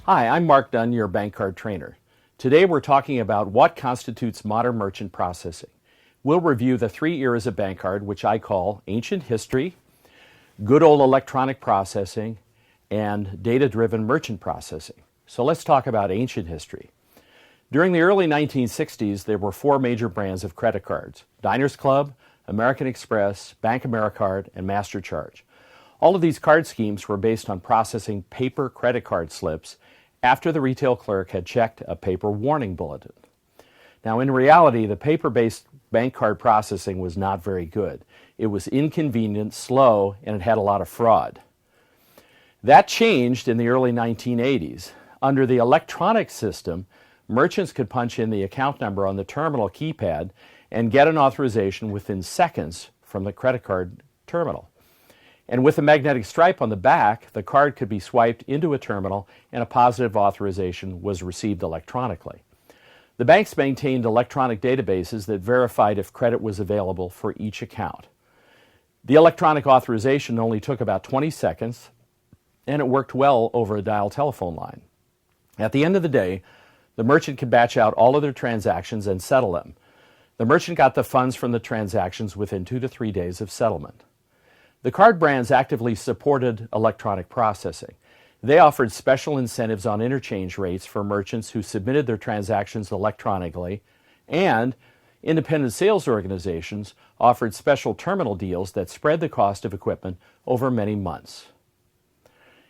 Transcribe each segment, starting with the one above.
Hi, I'm Mark Dunn, your bank card trainer. Today we're talking about what constitutes modern merchant processing. We'll review the 3 eras of bank card, which I call ancient history, good old electronic processing, and data-driven merchant processing. So let's talk about ancient history. During the early 1960s, there were 4 major brands of credit cards: Diners Club, American Express, Bank AmeriCard, and MasterCharge. All of these card schemes were based on processing paper credit card slips after the retail clerk had checked a paper warning bulletin. Now, in reality, the paper-based bank card processing was not very good. It was inconvenient, slow, and it had a lot of fraud. That changed in the early 1980s. Under the electronic system, merchants could punch in the account number on the terminal keypad and get an authorization within seconds from the credit card terminal. And with a magnetic stripe on the back, the card could be swiped into a terminal and a positive authorization was received electronically. The banks maintained electronic databases that verified if credit was available for each account. The electronic authorization only took about 20 seconds, and it worked well over a dial telephone line. At the end of the day, the merchant could batch out all of their transactions and settle them. The merchant got the funds from the transactions within 2 to 3 days of settlement. The card brands actively supported electronic processing. They offered special incentives on interchange rates for merchants who submitted their transactions electronically, and independent sales organizations offered special terminal deals that spread the cost of equipment over many months.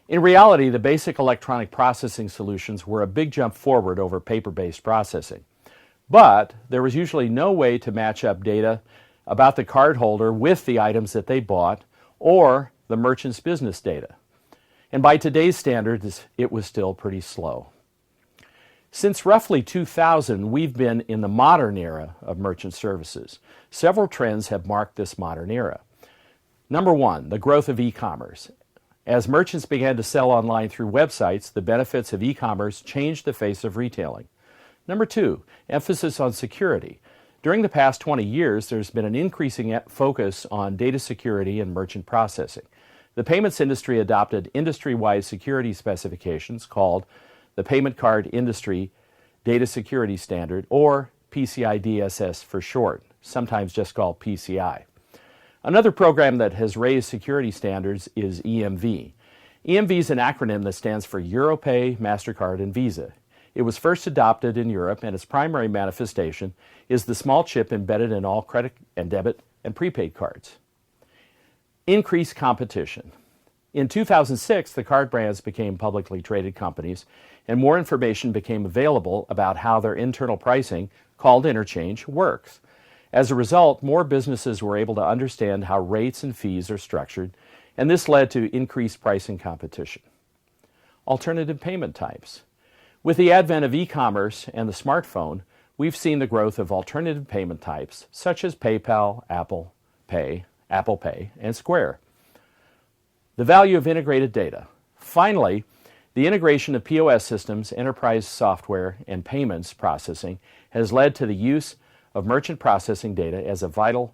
In reality, the basic electronic processing solutions were a big jump forward over paper-based processing. But there was usually no way to match up data about the cardholder with the items that they bought or the merchant's business data. And by today's standards, it was still pretty slow. Since roughly 2000, we've been in the modern era of merchant services. Several trends have marked this modern era. Number one, the growth of e-commerce. As merchants began to sell online through websites, the benefits of e-commerce changed the face of retailing. Number two, emphasis on security. During the past 20 years, there's been an increasing focus on data security and merchant processing. The payments industry adopted industry-wide security specifications called the Payment Card Industry Data Security Standard, or PCI DSS for short, sometimes just called PCI. Another program that has raised security standards is EMV. EMV is an acronym that stands for Europay, MasterCard, and Visa. It was first adopted in Europe, and its primary manifestation is the small chip embedded in all credit and debit and prepaid cards. Increased competition. In 2006, the card brands became publicly traded companies, and more information became available about how their internal pricing, called interchange, works. As a result, more businesses were able to understand how rates and fees are structured, and this led to increased pricing competition. Alternative payment types. With the advent of e-commerce and the smartphone, we've seen the growth of alternative payment types such as PayPal, Apple Pay, and Square. The value of integrated data. Finally, the integration of POS systems, enterprise software, and payments processing has led to the use of merchant processing data as vital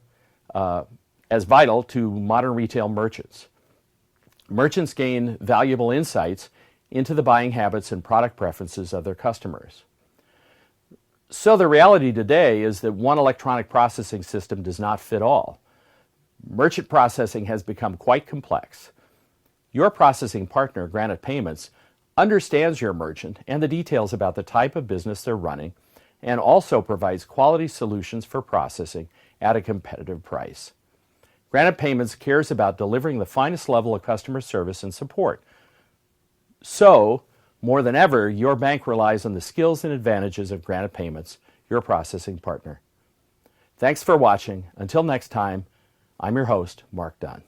to modern retail merchants. Merchants gain valuable insights into the buying habits and product preferences of their customers. So the reality today is that one electronic processing system does not fit all. Merchant processing has become quite complex. Your processing partner, Granite Payments, understands your merchant and the details about the type of business they're running, and also provides quality solutions for processing at a competitive price. Granite Payments cares about delivering the finest level of customer service and support. So, more than ever, your bank relies on the skills and advantages of Granite Payments, your processing partner. Thanks for watching. Until next time, I'm your host, Mark Dunn.